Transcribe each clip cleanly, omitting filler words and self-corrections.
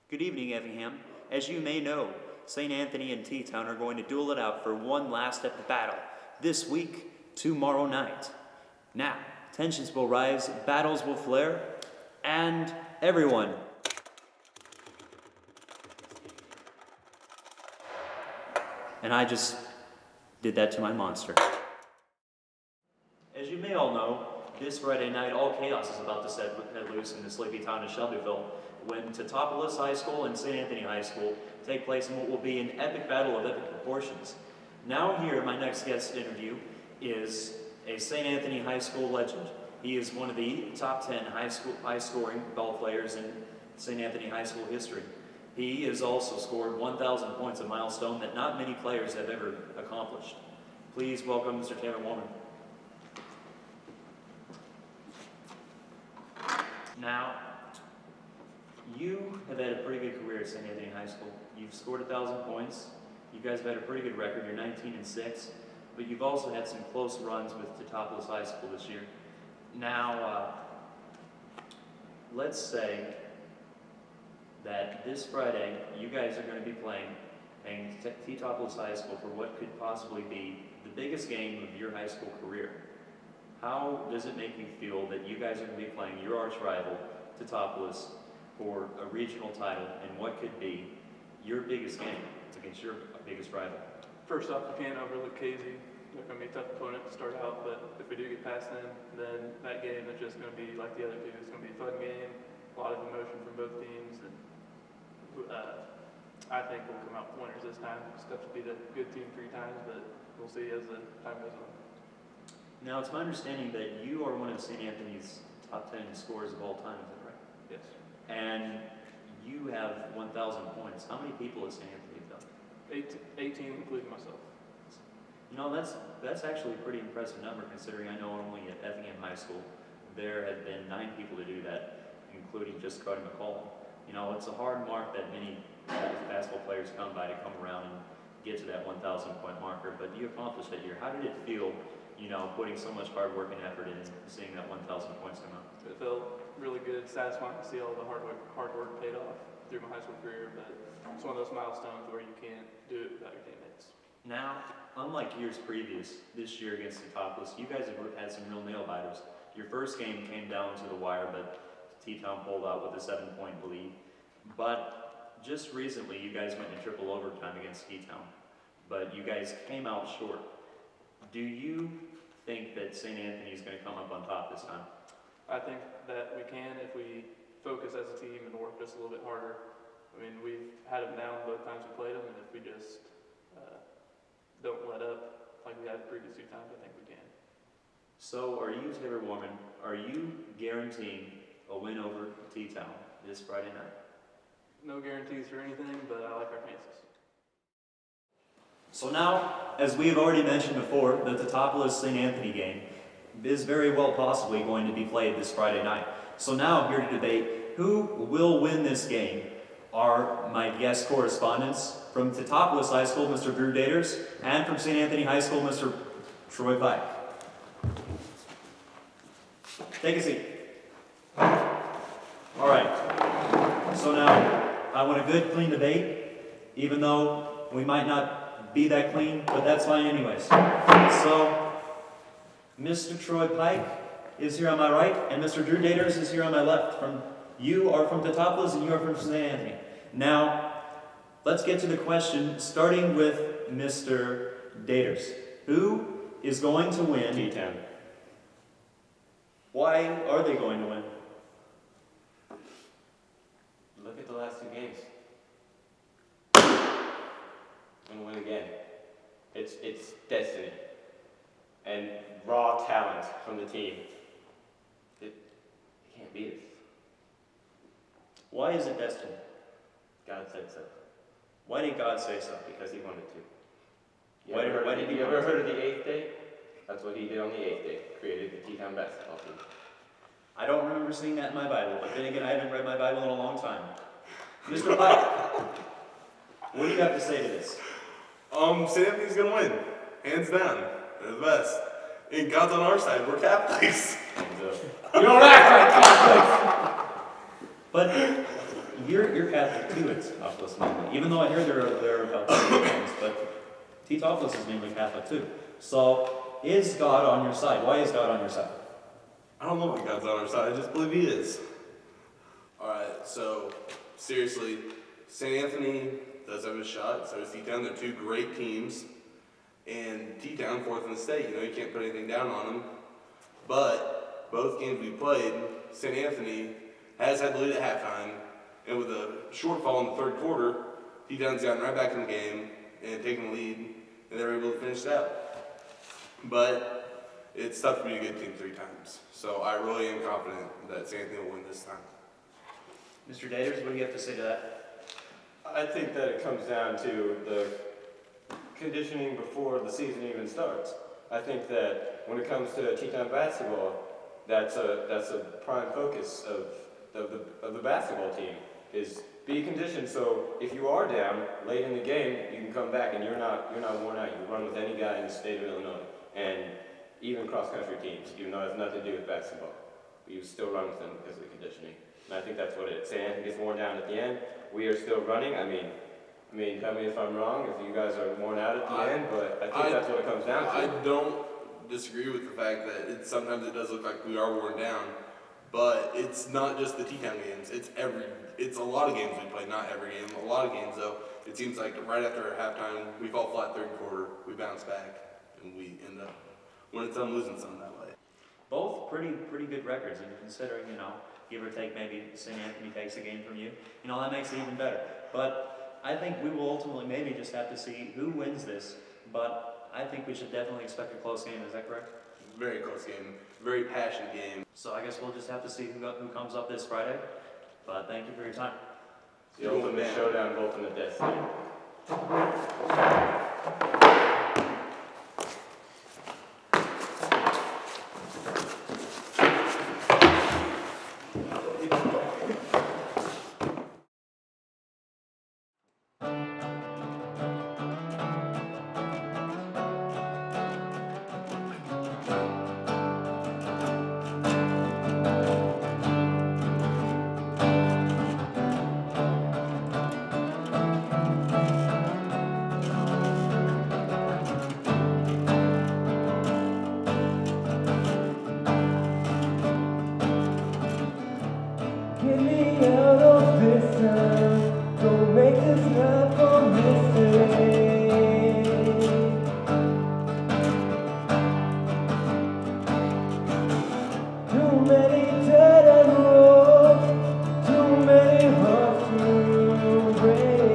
Good evening, Effingham. As you may know, St. Anthony and T-Town are going to duel it out for one last epic battle this week, tomorrow night. Now, tensions will rise, battles will flare, and everyone. And I just did that to my monster. As you may all know, this Friday night, all chaos is about to set loose in the sleepy town of Shelbyville when Teutopolis High School and St. Anthony High School take place in what will be an epic battle of epic proportions. Now here, my next guest interview is a St. Anthony High School legend. He is one of the top 10 high-scoring ball players in St. Anthony High School history. He has also scored 1,000 points, a milestone that not many players have ever accomplished. Please welcome Mr. Taylor Warman. Now, you have had a pretty good career at St. Anthony High School. You've scored 1,000 points. You guys have had a pretty good record. You're 19-6, but you've also had some close runs with Teutopolis High School this year. Now, let's say that this Friday you guys are going to be playing Teutopolis High School for what could possibly be the biggest game of your high school career. How does it make you feel that you guys are going to be playing your arch rival, Teutopolis, for a regional title in what could be your biggest game against your biggest rival? First off, we can't overlook Casey. They're going to be a tough opponent to start out, but if we do get past them, then that game is just going to be like the other two. It's going to be a fun game, a lot of emotion from both teams, and I think we'll come out winners this time. It's tough to beat a good team 3 times, but we'll see as the time goes on. Now, it's my understanding that you are one of St. Anthony's top 10 scorers of all time, is that right? Yes. And you have 1,000 points. How many people has St. Anthony done? 18, including myself. You know, that's actually a pretty impressive number considering I know only at Effingham High School there had been 9 people to do that, including just Cody McCall. You know, it's a hard mark that many basketball players come by to come around and get to that 1,000 point marker, but you accomplished it here. How did it feel, you know, putting so much hard work and effort in and seeing that 1,000 points come out? It felt really good, satisfying to see all the hard work paid off through my high school career, but it's one of those milestones where you can't do it without your teammates. Now, unlike years previous, this year against Teutopolis, you guys have had some real nail-biters. Your first game came down to the wire, but T-Town pulled out with a 7-point lead. But just recently, you guys went into triple overtime against T-Town, but you guys came out short. Do you think that St. Anthony is going to come up on top this time? I think that we can if we focus as a team and work just a little bit harder. I mean, we've had them down both times we played them, and if we just don't let up like we had the previous 2 times, I think we can. So are you, Taylor Warman, are you guaranteeing a win over T-Town this Friday night? No guarantees for anything, but I like our chances. So now, as we have already mentioned before, the Teutopolis St. Anthony game is very well possibly going to be played this Friday night. So now, here to debate who will win this game are my guest correspondents from Teutopolis High School, Mr. Drew Daters, and from St. Anthony High School, Mr. Troy Pike. Take a seat. All right. So now, I want a good, clean debate, even though we might not be that clean, but that's fine anyways. So, Mr. Troy Pike is here on my right, and Mr. Drew Daters is here on my left. You are from Teutopolis, and you are from St. Anthony. Now, let's get to the question, starting with Mr. Daters. Who is going to win? T-Town. Why are they going to win? Look at the last 2 games. Gonna win again. It's destiny and raw talent from the team. You can't beat it. Why is it destiny? God said so. Why did God say so? Because he wanted to. Why did he You ever want to? heard of the 8th day? That's what he did on the 8th day. Created the T-Town basketball team. I don't remember seeing that in my Bible, but then again, I haven't read my Bible in a long time. Mr. Pike, what do you have to say to this? St. Anthony's gonna win. Hands down. They're the best. And God's on our side. We're Catholics. You don't act like Catholics! But You're Catholic too, it's Theophilus mainly. Even though I hear there are about things, but Theophilus is mainly Catholic too. So is God on your side? Why is God on your side? I don't know why God's on our side. I just believe He is. All right. So seriously, St. Anthony does have a shot. So does T-Town. They're two great teams, and T-Town fourth in the state. You can't put anything down on them. But both games we played, St. Anthony has had the lead at halftime, and with a shortfall in the third quarter, T-Town's gotten right back in the game and taken the lead, and they were able to finish it out. But it's tough to be a good team 3 times. So I really am confident that St. Anthony will win this time. Mr. Daters, what do you have to say to that? I think that it comes down to the conditioning before the season even starts. I think that when it comes to Teton basketball, that's a prime focus of the basketball team, is be conditioned so if you are down late in the game, you can come back and you're not worn out. You can run with any guy in the state of Illinois, and even cross-country teams, even though it has nothing to do with basketball. But you still run with them because of the conditioning. And I think that's what it is. St. Anthony gets worn down at the end. We are still running. I mean, tell me if I'm wrong, if you guys are worn out at the end, but I think that's what it comes down to. I don't disagree with the fact that sometimes it does look like we are worn down, but it's not just the T-Town games. It's a lot of games we play, not every game. A lot of games, though, it seems like right after halftime, we fall flat third quarter, we bounce back, and we end up winning some, losing some that way. Both pretty good records, and considering, give or take maybe St. Anthony takes a game from you, that makes it even better. But I think we will ultimately maybe just have to see who wins this, but I think we should definitely expect a close game. Is that correct? Very close game, very passionate game. So I guess we'll just have to see who comes up this Friday. But thank you for your time. The ultimate showdown of ultimate destiny. Get me out of this town. Don't make this life a mystery. Too many dead end roads, too many hearts to break.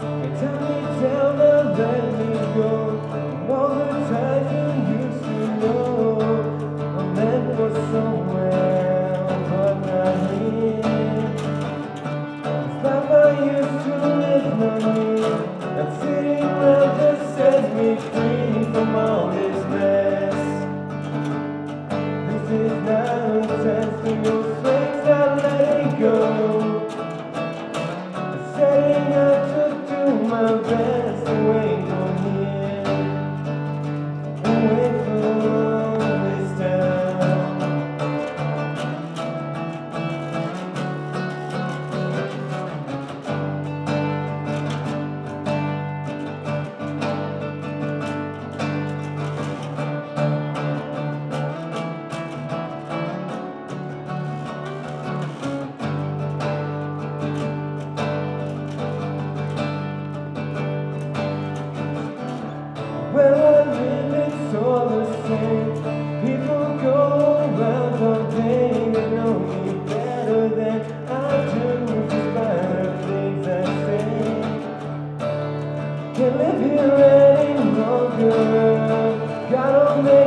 And tell me down and let me go. And all the times you used to know, I'm meant for somewhere, but not here. It's life I used to live, not me. That sitting around just sets me free from all this mess. This is not a test for your strength, not letting go. I'm setting out to do my best away from here, away from this town. Where I live, it's all the same. People go around all day. They know me better than I do, just by the things I say. Can't live here any longer. Gotta make